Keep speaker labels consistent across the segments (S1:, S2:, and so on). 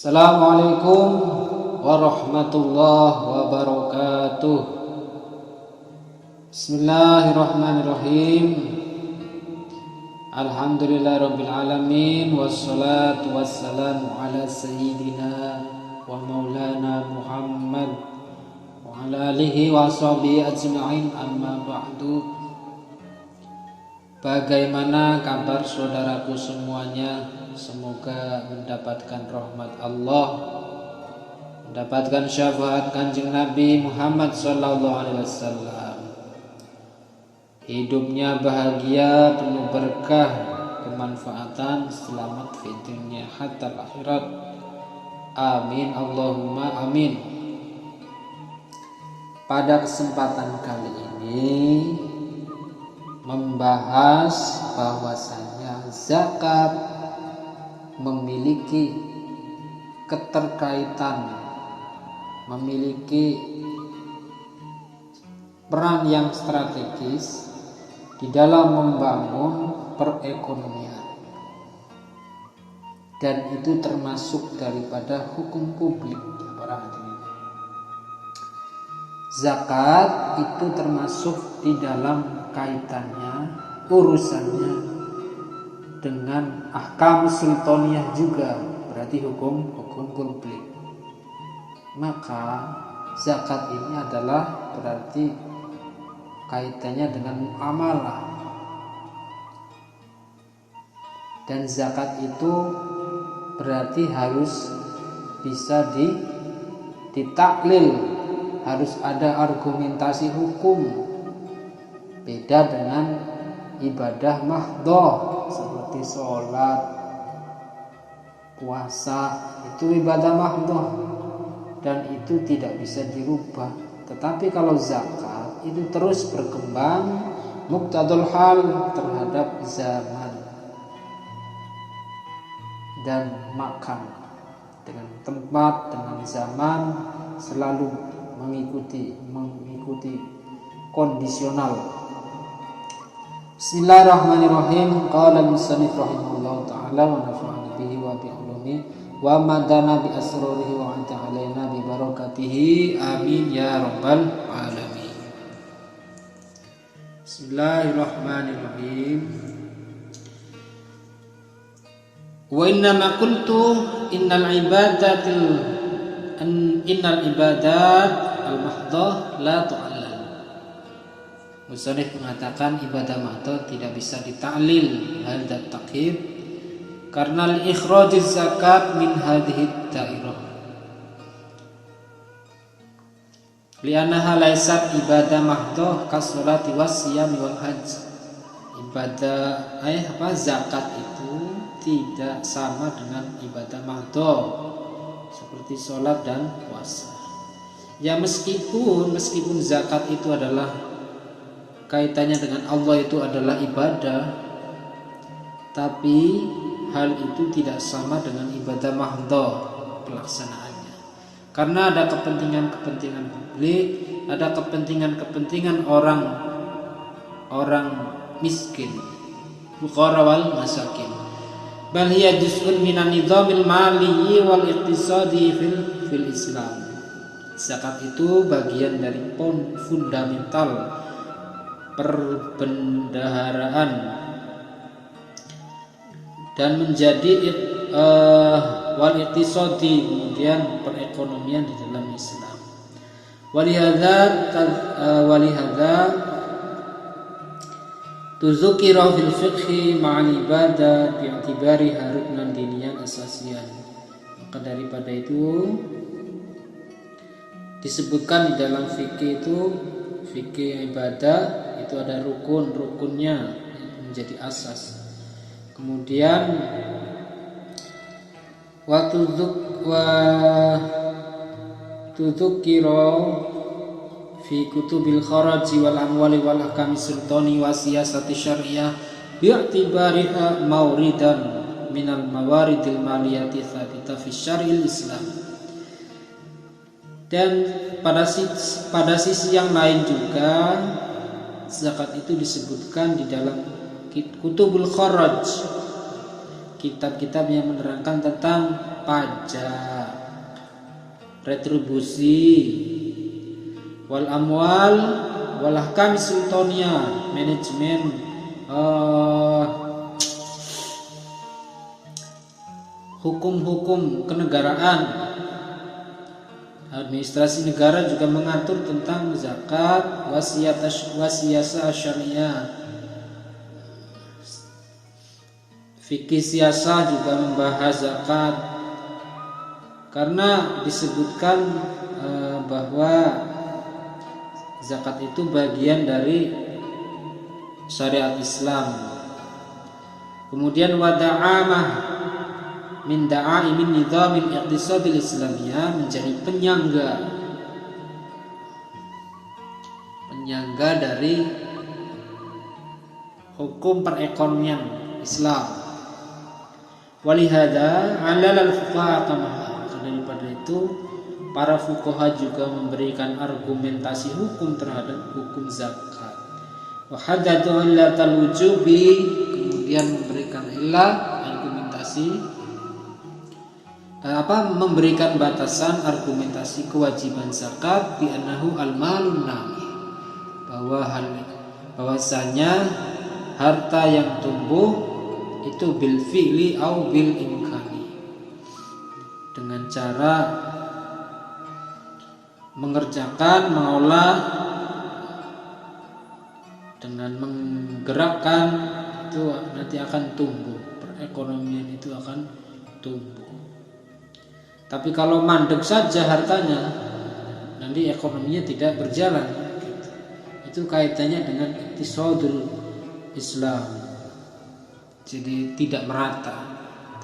S1: Assalamualaikum warahmatullahi wabarakatuh. Bismillahirrahmanirrahim. Alhamdulillahirabbil alamin wassalatu wassalamu ala sayyidina wa maulana Muhammad wa ala alihi wa sahbihi ajma'in, amma ba'du. Bagaimana kabar saudaraku semuanya? Semoga mendapatkan rahmat Allah, mendapatkan syafaat Kanjeng Nabi Muhammad SAW. Hidupnya bahagia, penuh berkah, kemanfaatan, selamat fi dunya hatta akhirat. Amin Allahumma amin. Pada kesempatan kali ini membahas bahwasanya zakat memiliki keterkaitan, memiliki peran yang strategis di dalam membangun perekonomian, dan itu termasuk daripada hukum publik. Para hadirin, zakat itu termasuk di dalam kaitannya, urusannya dengan ahkam sultaniyah juga, berarti hukum publik. Maka zakat ini adalah berarti kaitannya dengan muamalah, dan zakat itu berarti harus bisa ditaklil, harus ada argumentasi hukum. Beda dengan ibadah mahdhah seperti sholat, puasa, itu ibadah mahdhah dan itu tidak bisa dirubah. Tetapi kalau zakat itu terus berkembang muqtadul hal terhadap zaman dan makan, dengan tempat, dengan zaman, selalu mengikuti kondisional. Bismillahirrahmanirrahim. Qala al-musannif rahimahullahu ta'ala wa nafa'ana bihi wa bi ulumi wa madana bi asrarihi wa anta alaina bi barakatihi, amin ya rabbal alamin. Bismillahirrahmanirrahim. Wa inna ma qultu innal ibadat al-mahdhah la tu'allal. Musannif mengatakan ibadah mahdhah tidak bisa ditaklil, hadza takhir, karena al-ikhrajiz zakat min hadhihi dairah li'annaha laysat ibadah mahdhah kas-sholati was-siyami wal hajj. Ibadah zakat itu tidak sama dengan ibadah mahdhah seperti sholat dan puasa. Ya meskipun zakat itu adalah kaitannya dengan Allah, itu adalah ibadah, tapi hal itu tidak sama dengan ibadah mahdhah pelaksanaannya, karena ada kepentingan publik, ada kepentingan orang miskin, fuqara wal masakin. Bal hiya juz'un minan nizamil mali wal iqtisadi fil Islam. Zakat itu bagian dari fundamental perbendaharaan dan menjadi wal iqtisadi, kemudian perekonomian di dalam Islam. Walihadza tuzukira fil fiqhi ma'al ibadah bi'tibari ruknan diniyan asasiyan. Maka daripada itu disebutkan di dalam fikih itu, fikih ibadah itu ada rukunnya menjadi asas. Kemudian wa tudzukira fi kutubil kharaji wal amwali wal ahkami sultani wa siyasati syariah bi'tibariha mawridan minal mawaridil maliyati tsabita fi syar'il Islam. Dan pada sisi yang lain juga zakat itu disebutkan di dalam kutubul kharaj, kitab-kitab yang menerangkan tentang pajak, retribusi, wal amwal, wal ahkam sultania, manajemen hukum-hukum kenegaraan, administrasi negara juga mengatur tentang zakat, wasiyasa syariah. Fikih siasah juga membahas zakat, karena disebutkan bahwa zakat itu bagian dari syariat Islam. Kemudian wada'amah min da'aimin nizamil iqtisadil islamiyah, menjadi penyangga dari hukum perekonomian Islam. Walihada 'alal fuqaha kama, daripada itu para fuqaha juga memberikan argumentasi hukum terhadap hukum zakat. Wa hadatsu illatal wujubi, kemudian memberikan argumentasi memberikan batasan argumentasi kewajiban zakat bi annahu al-malun nami, bahwasanya harta yang tumbuh itu bil fi'li au bil imkani, dengan cara mengerjakan, mengolah, dengan menggerakkan, itu nanti akan tumbuh, perekonomian itu akan tumbuh. Tapi kalau mandek saja hartanya, nanti ekonominya tidak berjalan. Itu kaitannya dengan iqtisadul Islam, jadi tidak merata.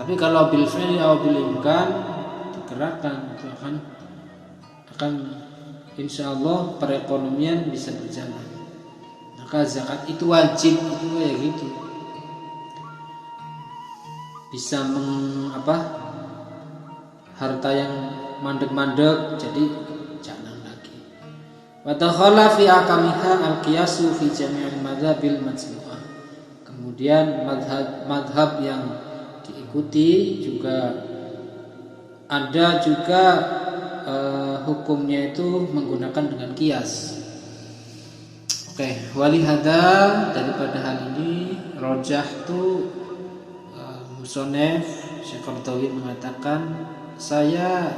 S1: Tapi kalau bil fi'li atau bil imkan, digerakkan, itu akan insyaallah perekonomian bisa berjalan. Maka zakat itu wajib, itu kayak gitu. Bisa harta yang mandek-mandek jadi jangan lagi. Wa dakhala fi akamiha al-qiyasu fi jami'il madzabil majmu'ah. Kemudian madhab yang diikuti juga ada juga hukumnya itu menggunakan dengan kias. Oke, walihada, daripada hal ini rojah tu musonef Syekh Qardawi mengatakan, saya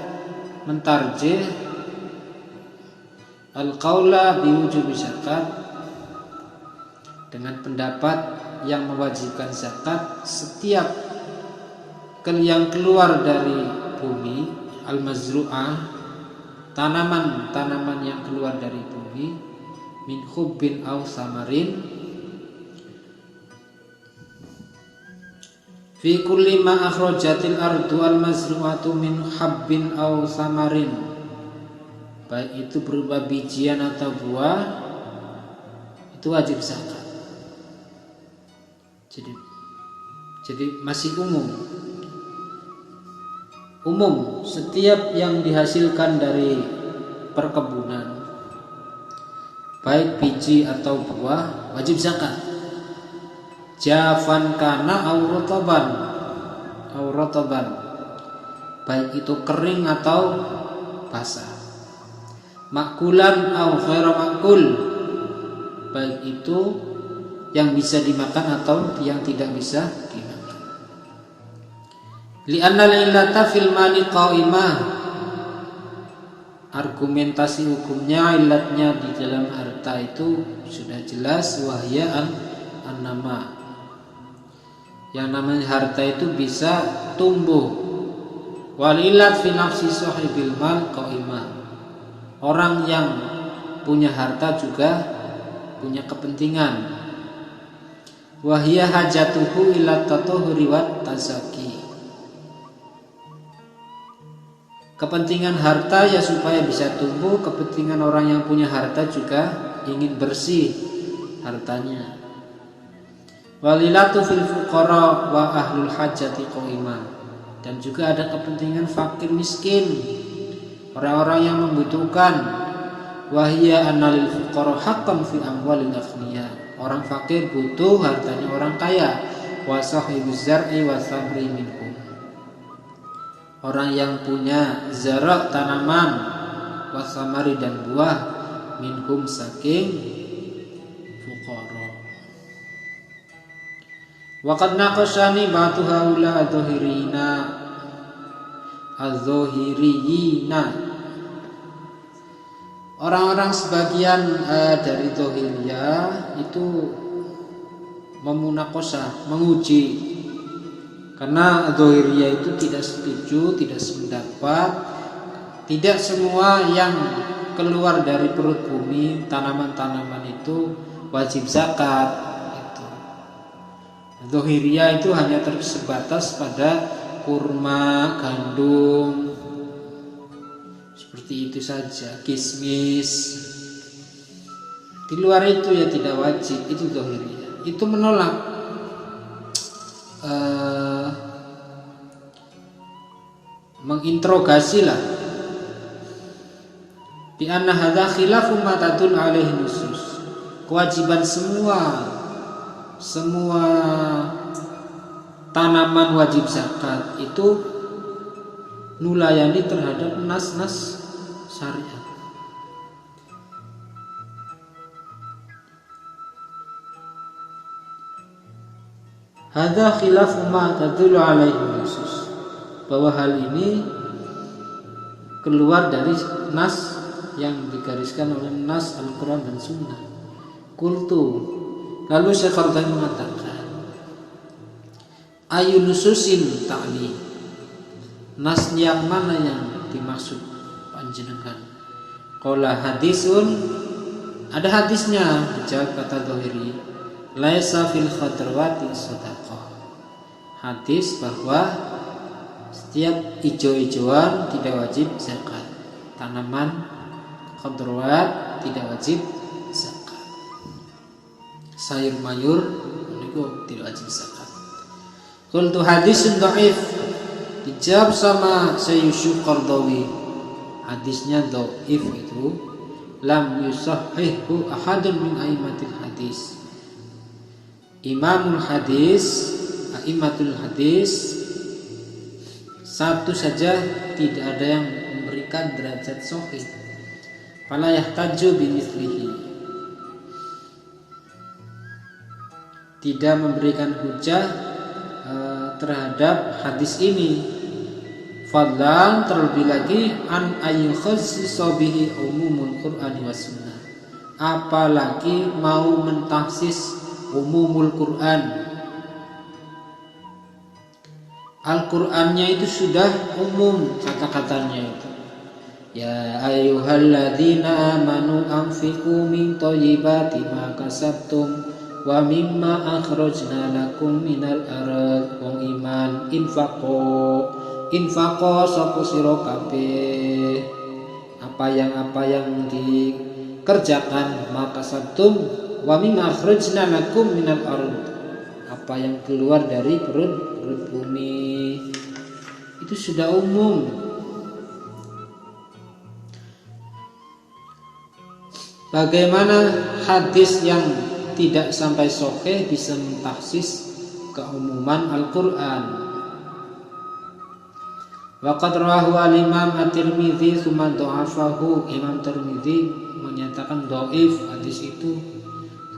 S1: mentarjih al-qaula biwujubi zakat, dengan pendapat yang mewajibkan zakat setiap yang keluar dari bumi, al-mazru'ah, tanaman yang keluar dari bumi, min hubbin aw samarin, fi kulli ma akhrajatil ardu al-mazru'atu min habbin aw samarin, baik itu berupa bijian atau buah, itu wajib zakat. Jadi masih umum setiap yang dihasilkan dari perkebunan, baik biji atau buah, wajib zakat. Jafan kana aw rotoban, baik itu kering atau basah. Makulan aw ghairu makul, baik itu yang bisa dimakan atau yang tidak bisa dimakan. Li'anna al-illata fil mali qa'imah, argumentasi hukumnya, ilatnya di dalam harta itu sudah jelas, wahya an-nama, yang namanya harta itu bisa tumbuh. Wal illat fi nafsi sahibil mal qa'imah, orang yang punya harta juga punya kepentingan. Wahia hajatuhu ila tatuhuri wat tazaki, kepentingan harta ya supaya bisa tumbuh, kepentingan orang yang punya harta juga ingin bersih hartanya. Walilatu fil fuqara wa ahlul hajati qaiman, dan juga ada kepentingan fakir miskin, orang-orang yang membutuhkan. Wahia annalil fuqara haqqan fi amwalil aghniya, orang fakir butuh hartanya orang kaya. wa sahibuz zar'i wa thamri minkum. Orang yang punya zara' tanaman, wa thamari dan buah, minkum saking fuqara. Wa qad naqashani ba'du haula adh-dhahiriyina. Orang-orang sebagian dari Dhahiriyah itu memunakosah, menguji. Karena Dhahiriyah itu tidak setuju, tidak sependapat. Tidak semua yang keluar dari perut bumi, tanaman-tanaman itu wajib zakat. Dhahiriyah itu hanya tersebatas pada kurma, gandum, seperti itu saja, kismis. Di luar itu ya tidak wajib. Itu Dhahiriyah. Itu menolak menginterogasi lah. Bi anna hadza khilafu ma tadul alaihi nusus. Kewajiban semua tanaman wajib zakat itu nulayani terhadap nas-nas syariat. Hadza khilafu ma tadullu alaihi nusus. Bahwa hal ini keluar dari nas yang digariskan oleh nas Al-Quran dan Sunnah. Qultu, lalu Syekh Qardawi mengatakan, ayu nususin ta'li, nas yang mana yang dimaksud panjenengan? Qala hadisun, ada hadisnya. Dijawab kata Dhahiri, laisa fil khadrawati shadaqah. Hadis bahwa setiap ijo-ijoan tidak wajib zakat. Tanaman khadrawat tidak wajib zakat. Sayur mayur itu tidak wajib zakat. Qultu hadisun dhaif. Dijawab sama Syekh Qardawi, hadisnya dhaif itu lam yusahhihu ahadun min a'immatil hadis. Imamul hadis, a'immatul hadis, satu saja tidak ada yang memberikan derajat sahih. Fala yahtaju bimithlihi, tidak memberikan hujah terhadap hadis ini. Fadlan, terlebih lagi, an ayyukhassisa bihi umumul Qur'ani was sunnah, apalagi mau mentahsis umumul Qur'an. Al-Qur'annya itu sudah umum kata-katanya itu. Ya ayyuhalladzina amanu anfiqu min thayyibati ma kasabtum wa mimma akhrajna lakum minal ardh. Wong iman infaqo sapa sira kabeh apa yang dikerjakan, maka sabtum wa mimma akhrajna lakum minal ardh, apa yang keluar dari perut bumi, itu sudah umum. Bagaimana hadis yang tidak sampai sahih bisa mentahsis keumuman Al-Quran? Wa qad rawahu al-Imam At-Tirmidzi tsumma dha'afahu. Imam Tirmidzi menyatakan dhaif hadis itu.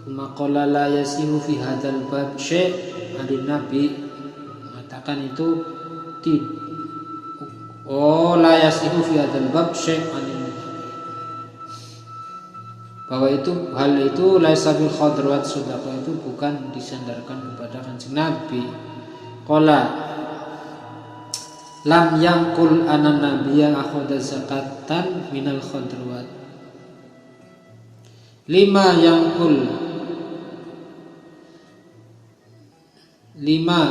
S1: Tsumma qala la yasihu fi hadzal bab syai' dari Nabi, mengatakan itu la yasihu fi hadzal bab syai' bahwa itu hal itu laisa bil khadrawat shadaqah, itu bukan disandarkan kepada Kanjeng Nabi. Qala lam yaqul anan nabiyya akhadha zakatan minal khadrawat. Lima,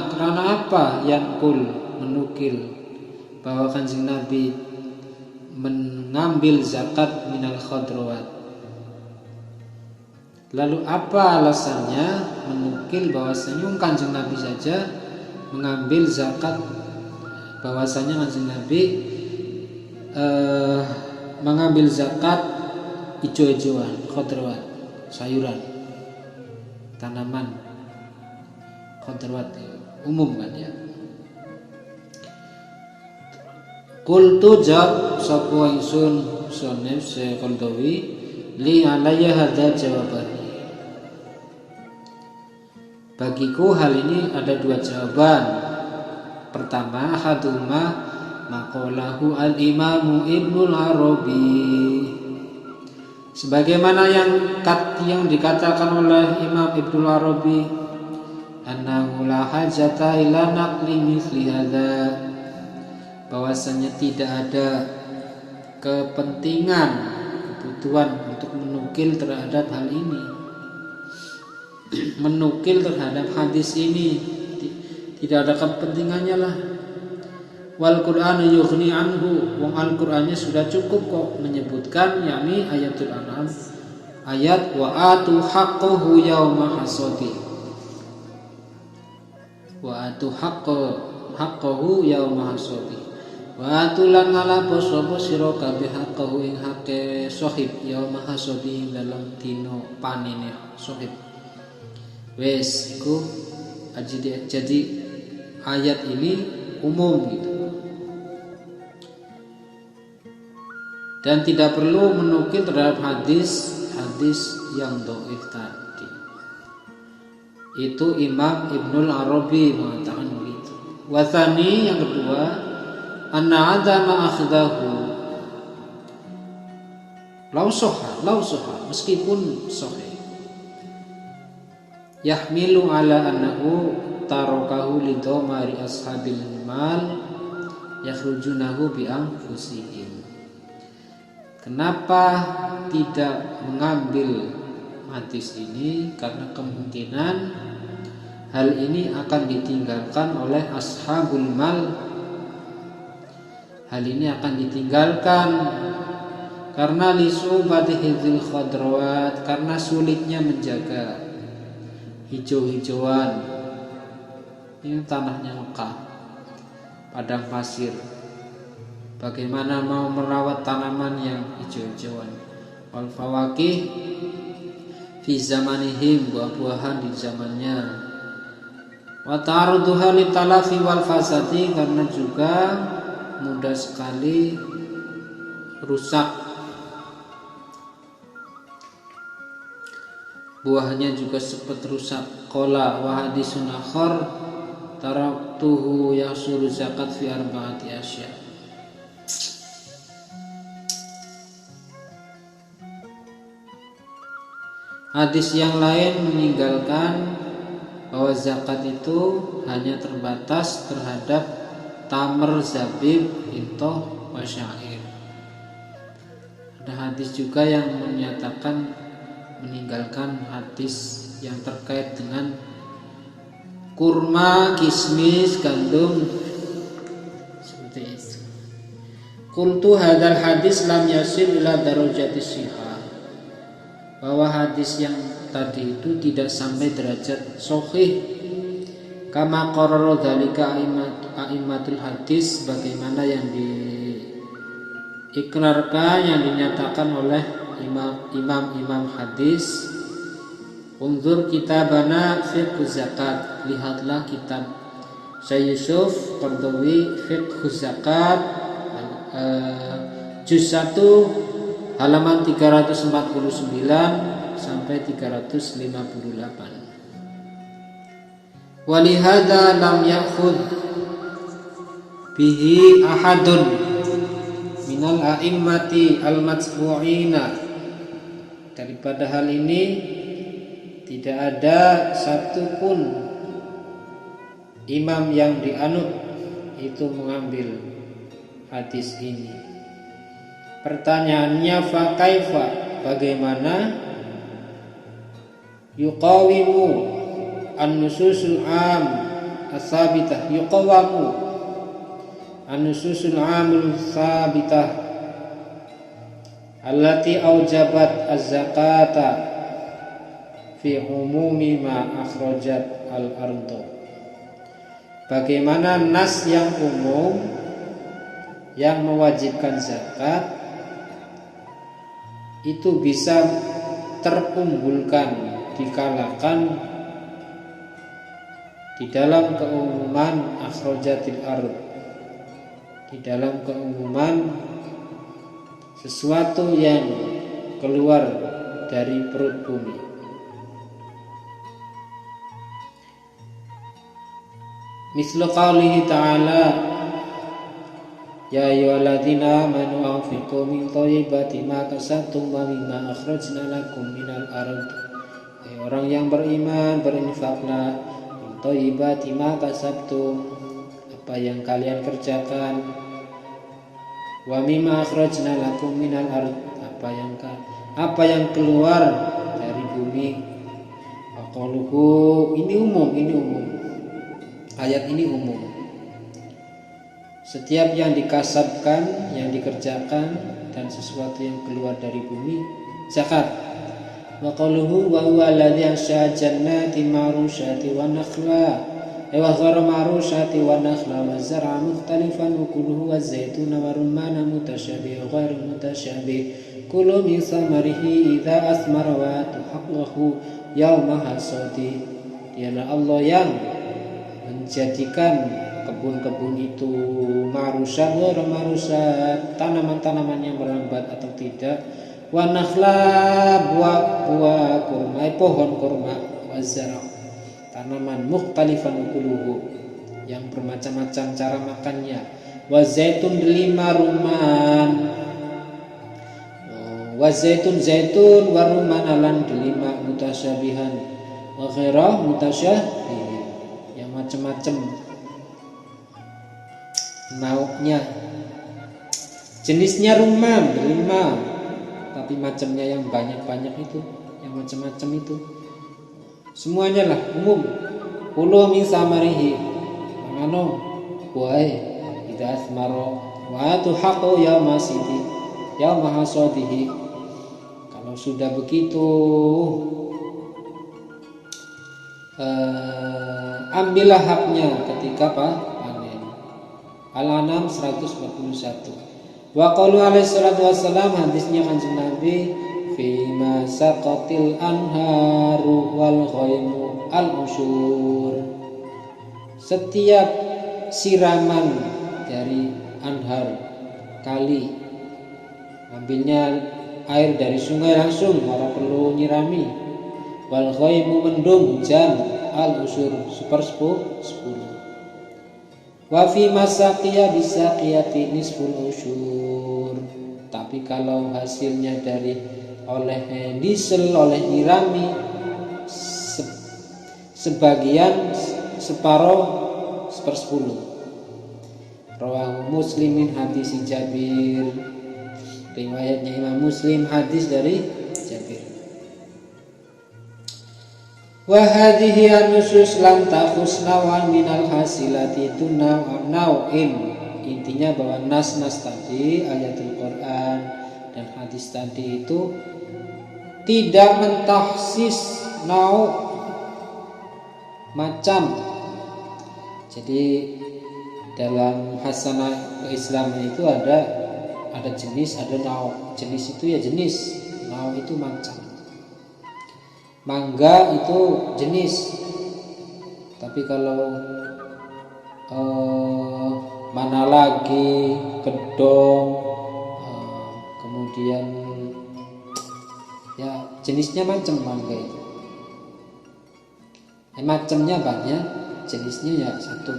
S1: karena apa? Yaqul, menukil bahwa Kanjeng Nabi mengambil zakat minal khadrawat. Lalu apa alasannya menukil bahwasanya Kanjeng Nabi saja mengambil zakat, bahwasanya Kanjeng Nabi mengambil zakat ijo-ijoan, khadrawat, sayuran, tanaman. khadrawat umum kan ya. Qultu jawab sapa ingsun sonef Qardawi li alayya hadza jawaban. Bagiku hal ini ada dua jawaban. Pertama, haduma maqalahu al-Imam Ibnul Arabi. Sebagaimana yang dikatakan oleh Imam Ibnul Arabi, annahu la hajata ila naqli mithli hadza, bahwasanya tidak ada kebutuhan untuk menukil terhadap hal ini, menukil terhadap hadis ini, tidak ada kepentingannya lah. Wal Qur'anu yughni anhu, wong Al-Qur'annya sudah cukup kok menyebutkan, yakni ayatul An'am, ayat wa atu haqqahu yauma hasadi, wa atu haqqahu yauma hasadi, wa atulan ngalapo sapa sira kabeh haqqahu ing haqqe sahib yauma hasadi, dalam dino panene sahib. Wes iku jadi ayat ini umum gitu, dan tidak perlu menukil terhadap hadis yang dhaif tadi. Itu Imam Ibnul Arabi mengatakan begitu. Wathani, yang kedua, anna adama akhdahu law sahha meskipun sahih, yahmilu ala annahu tarakahu lidhamari ashabil mal yakhrujunahu bi anfusihim. Kenapa tidak mengambil hadis ini? Karena kemungkinan hal ini akan ditinggalkan oleh ashabul mal. Hal ini akan ditinggalkan karena lisubati hizil khadrawat, karena sulitnya menjaga hijau-hijauan. Ini tanahnya Mekah, padang pasir. Bagaimana mau merawat tanaman yang hijau-hijauan? Wal fawakih fi zamanihim, buah-buahan di zamannya. Wa ta'aruduha litalafi wal fasadi, karena juga mudah sekali rusak. Buahnya juga cepat rusak. Qala wa hadisun akhar taraktuhu yasuru zakat fi arba'ati asya. Hadis yang lain meninggalkan bahwa zakat itu hanya terbatas terhadap tamr, zabib, intoh, wasyair. Ada hadis juga yang menyatakan meninggalkan hadis yang terkait dengan kurma, kismis, gandum, seperti itu. Qultu hadzal hadis lam yasil ila darajati shihah, bahwa hadis yang tadi itu tidak sampai derajat sahih. Kama qarara dzalika a'immatul hadis, bagaimana yang diikrarkan, yang dinyatakan oleh imam hadis. Unzur kitabana fiqh zakat, lihatlah kitab Syekh Yusuf Qardawi fiqh zakat, juz 1 halaman 349 sampai 358. Walihada lam ya'khudh bihi ahadun minal a'immati al-matsbu'ina, daripada hal ini tidak ada satupun imam yang dianut itu mengambil hadis ini. Pertanyaannya, fa kaifa, bagaimana yuqawimu an-nususul am as-sabitah, yuqawamu an-nususul amul sabitah allati aujabat az-zakata fi umumi ma akhrajat al-ardu. Bagaimana nas yang umum yang mewajibkan zakat itu bisa di dalam keumuman akhrajatil ard, di dalam keumuman sesuatu yang keluar dari perut bumi. Mislu qaulihi ta'ala, ya ayyuhalladzina amanu anfiqu min thayyibati ma kasabtum wa mimma akhrajna lakum minal ard. Hai orang yang beriman, berinfaklah min thayyibati ma kasabtum, apa yang kalian kerjakan, wa mimma akhrajna lakum minal ard, apa yang keluar dari bumi. Aqaluhu, ini umum. Ayat ini umum. Setiap yang dikasabkan, yang dikerjakan, dan sesuatu yang keluar dari bumi, zakat. Wa qaluhu wa huwa alladhi ansha'a jannati ma'rushati wa nakhla wa ghayra ma'rushati wa nakhla wa zar'a mukhtalifan ukuluhu wa zaituna wa rumana mutasyabiha wa ghayra mutasyabiha kulu min samarihi idza asmara wa tuhaqqahu yauma hasadi. Dialah Allah yang menjadikan kebun-kebun itu marusat, marusat, tanaman-tanaman yang merambat atau tidak, wa nakhla, buah-buah kurma, pohon kurma, wa zara, tanaman mukhtalifan ukuluhu, yang bermacam-macam cara makannya, wa zaitun, delima, rumman, wa zaitun, wa rumman alan delima mutasyabihan, wa ghairah mutasyabih, macam-macam nauknya, jenisnya rumman, delima, tapi macamnya yang banyak-banyak itu, yang macam-macam itu, semuanya lah umum. Kulu min samarihi, mangano buai idza asmara wa tuhaqu yauma sidi yauma hasadihi. Kalau sudah begitu, ambillah haknya ketika panen. Al-An'am 141. Wa qalu alaihi salatu wassalam, hadisnya Kanjeng Nabi, fi ma saqatil anharu wal ghaimu al-usyur. Setiap siraman dari anhar, kali, ambilnya air dari sungai langsung, ora perlu nyirami. Wal ghaimu, mendung, hujan, al-usyur, 1/10. Wa fi masaqiya bisaqiyati nisful usyur. Tapi kalau hasilnya dari oleh disel, oleh nyirami, sebagian, separuh, 1/10. Rawahu Muslimin hadis Jabir. Riwayatnya Imam Muslim, hadis dari Jabir. Wa hadhihi an-nusus lam takhus nawan minal hasilati tunaw'in. Intinya bahwa nas-nas tadi, ayatul Quran dan hadis tadi itu tidak mentahsis nau' macam. Jadi dalam hasanah keislaman itu ada jenis, ada nau'. Jenis itu ya jenis, nau' itu macam. Mangga itu jenis, tapi kalau mana lagi, kedong, kemudian ya jenisnya macam mangga itu. Macamnya banyak, jenisnya ya satu.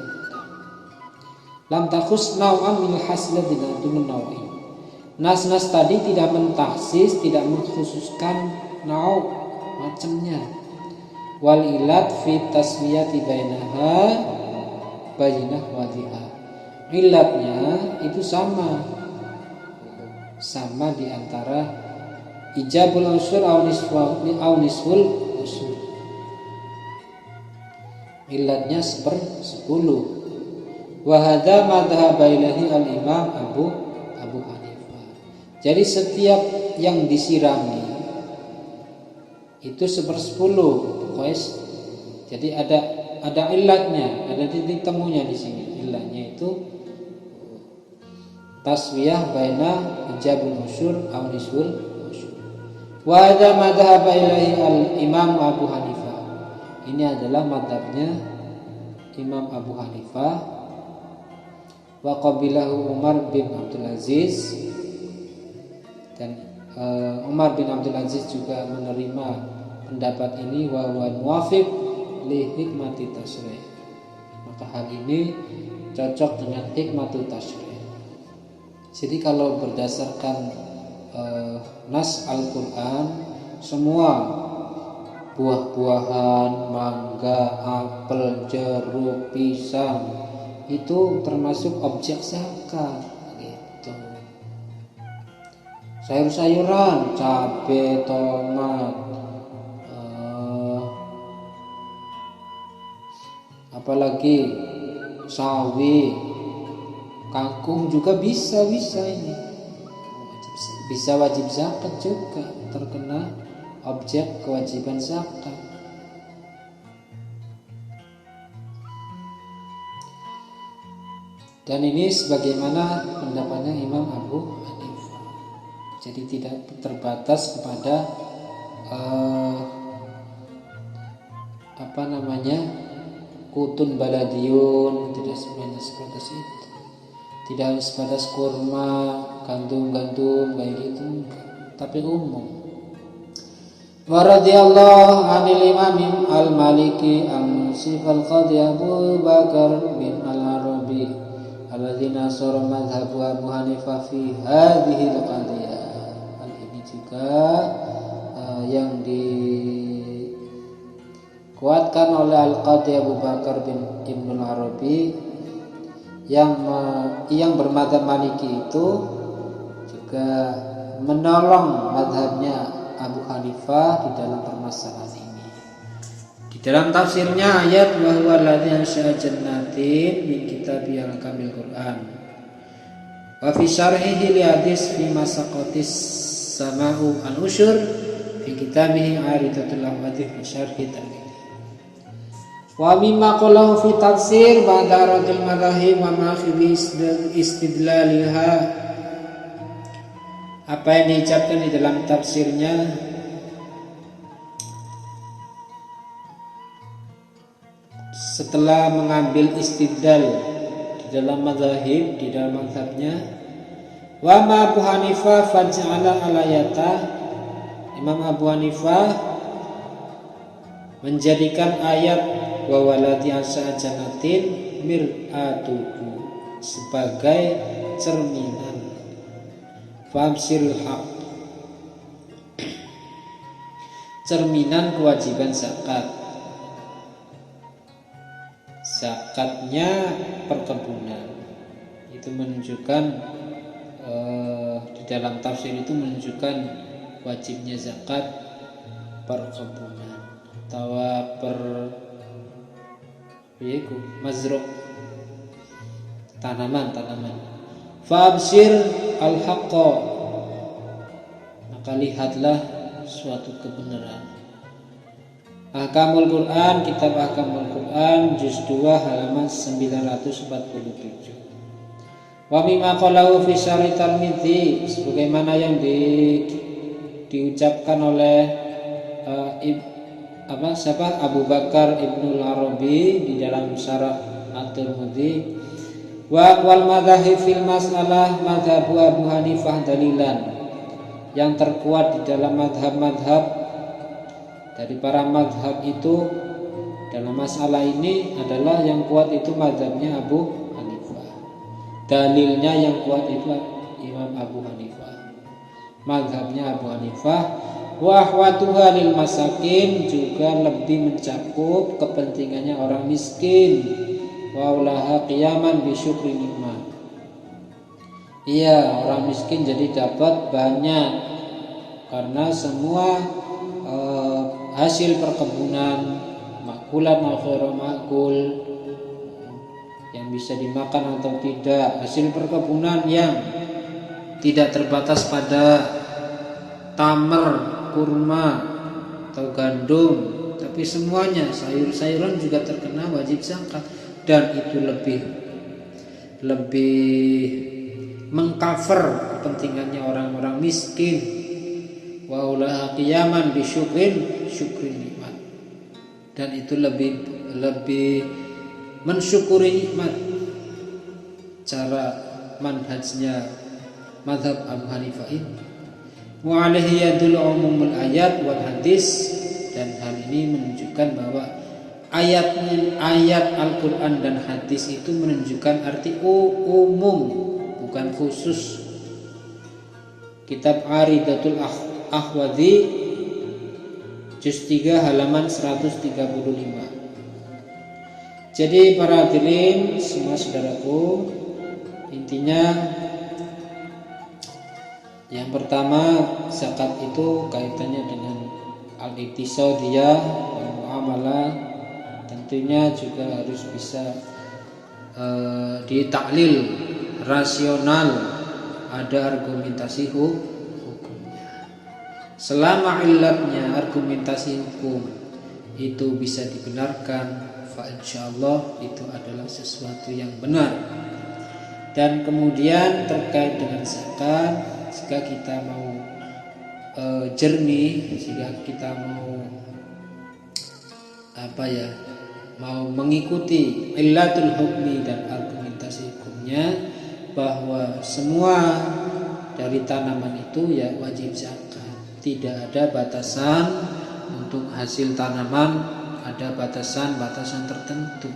S1: Lam takhus naw'an min haslatin dun naw'in. Nas-nas tadi tidak mentahsis, tidak mengkhususkan nau' macamnya. Wal ilat fi tasmiyati bainaha bainah wadiha. Ilatnya itu sama di antara ijabul unsur au nisful unsur. Ilatnya 1/10. Wa hadza madhhab ilahi al-Imam Abu Hanifah. Jadi setiap yang disirami itu 1/10, guys. Jadi ada ilatnya, ada titik temunya di sini. Ilatnya itu taswiyah baina ijabul usyur aw nisful usyur. Wa hadza madhhab ilahi al-Imam Abu Hanifah. Ini adalah madhabnya Imam Abu Hanifah, wa qabilahu Umar bin Abdul Aziz, dan Umar bin Abdul Aziz juga menerima pendapat ini, wa huwa muwafiq li hikmati tashrih. Maka hal ini cocok dengan hikmatul tashrih. Jadi kalau berdasarkan nas Al-Quran, semua buah-buahan, mangga, apel, jeruk, pisang itu termasuk objek zakat gitu. Sayur-sayuran, cabai, tomat, apalagi sawi, kangkung juga bisa ini. Bisa wajib zakat juga, terkena objek kewajiban zakat. Dan ini sebagaimana pendapatnya Imam Abu Hanifah. Jadi tidak terbatas kepada kutun baladiyun, tidak semuanya sebatas itu. Tidak harus sebatas kurma, gandum kayak gitu, tapi umum. Wa radhiyallahu 'anil imam al-Maliki al-Munsif al-Qadhi Abu Bakar bin al-Arabi alladzi nasara madhhab Abu Hanifah fi hadhihi al-qadhiyah. Hal ini juga yang dikuatkan oleh Al-Qadhi Abu Bakar bin Ibnu al-Arabi yang bermadzhab Maliki itu juga menolong mazhabnya Abu Hanifah di dalam permasalahan ini. Di dalam tafsirnya ayat wa huwa alladzi ansha'a jannatin min kitabi al-kamil Quran. Wa fi syarhihi li hadis fi masaqatis sama'u an-usyur fi kitabihi aridatul ahwadith fi syarhi Tirmidzi. Wa mimma qalahu fi tafsir ba'da radil madhahib wa ma fi istidlaliha, apa yang diucapkan di dalam tafsirnya setelah mengambil istidlal di dalam madhahib, di dalam mazhabnya. Wa ma Abu Hanifah faj'ala alayata, Imam Abu Hanifah menjadikan ayat wa waladi ansha'a jannatin mir'atuhu sebagai cerminan famsirul haq, cerminan kewajiban zakat. Zakatnya perkebunan itu menunjukkan di dalam tafsir itu menunjukkan wajibnya zakat perkebunan atau mazruk, tanaman. Fabsir al-haqqa, maka lihatlah suatu kebenaran. Ahkamul Quran, kitab Ahkamul Quran juz 2 halaman 947. Wa mimma qalahu fi syarhi Tirmidzi, sebagaimana yang diucapkan oleh Abu Bakar Ibnu al-Arabi di dalam syarah At-Tirmidzi. Wa wal madzhab fil mas'alah madzhab Abu Hanifah dalilan, yang terkuat di dalam madhab-madhab dari para madhab itu dalam masalah ini adalah yang kuat itu madhabnya Abu Hanifah. Dalilnya yang kuat itu Imam Abu Hanifah, madhabnya Abu Hanifah. Wa ahwatuha lil masakin, juga lebih mencakup kepentingannya orang miskin. Wa ulaha qiyaman bi syukri nikmat, iya, orang miskin jadi dapat banyak karena semua hasil perkebunan, makulan akhir makul, yang bisa dimakan atau tidak, hasil perkebunan yang tidak terbatas pada tamar, kurma atau gandum, tapi semuanya sayur-sayuran juga terkena wajib zakat, dan itu lebih mengcover kepentingannya orang-orang miskin. Wa ulaha qiyaman bi syukri nikmat, dan itu lebih mensyukuri nikmat. Cara manhajnya mazhab Abu Hanifah ini, wa alaihi yadul umumul ayat wal hadis, dan hal ini menunjukkan bahwa ayat Al-Quran dan hadis itu menunjukkan arti umum, bukan khusus. Kitab Aridatul Ahwadhi juz 3 halaman 135. Jadi para hadirin semua saudaraku, intinya yang pertama, zakat itu kaitannya dengan al-iqtisadiyah, muamalah, tentunya juga harus bisa ditaklil rasional, ada argumentasi hukumnya. Selama illatnya argumentasi hukum itu bisa dibenarkan, fa insyaallah itu adalah sesuatu yang benar. Dan kemudian terkait dengan zakat, jika kita mau jernih, jika kita mau mau mengikuti illatul hukmi dan argumentasi hukumnya, bahwa semua dari tanaman itu ya wajib zakat. Tidak ada batasan untuk hasil tanaman, ada batasan tertentu.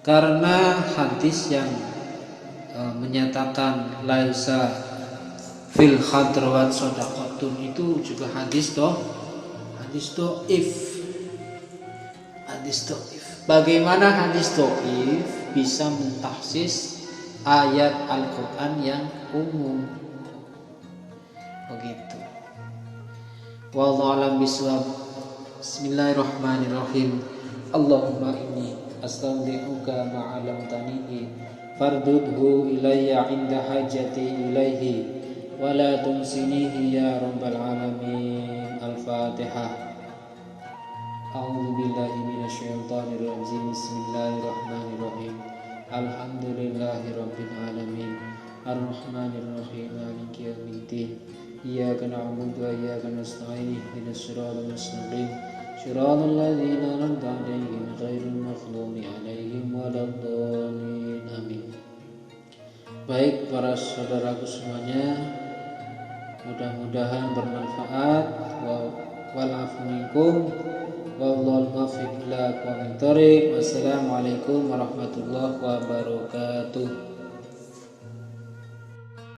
S1: Karena hadis yang menyatakan laisa fil khadrawat shadaqatun itu juga hadis dhaif. Bagaimana hadis dhaif bisa mentahsis ayat Al-Quran yang umum? Begitu. Wallahu a'lam bishawab. Bismillahirrahmanirrahim. Allahumma inni astaudi'uka ma'alamtanihi fardudhu ilayya inda hajati ilaihi wa la tunsinihi ya rabbal alamin. Al-Fatihah. A'udzu billahi minasyaitonir rajim. Bismillahirrahmanirrahim. Alhamdulillahirabbil alamin. Arrahmanir rahim. Maliki yaumiddin. Iyyaka na'budu wa iyyaka nasta'in. Ihdinas siratal mustaqim. Shiratal ladzina an'amta 'alaihim ghairil maghdubi 'alaihim waladdallin. Amin. Baik para saudaraku semuanya, mudah-mudahan bermanfaat. Wal afu minkum. Wallahu muwaffiq ila aqwamit thoriq. Wassalamualaikum warahmatullahi wabarakatuh.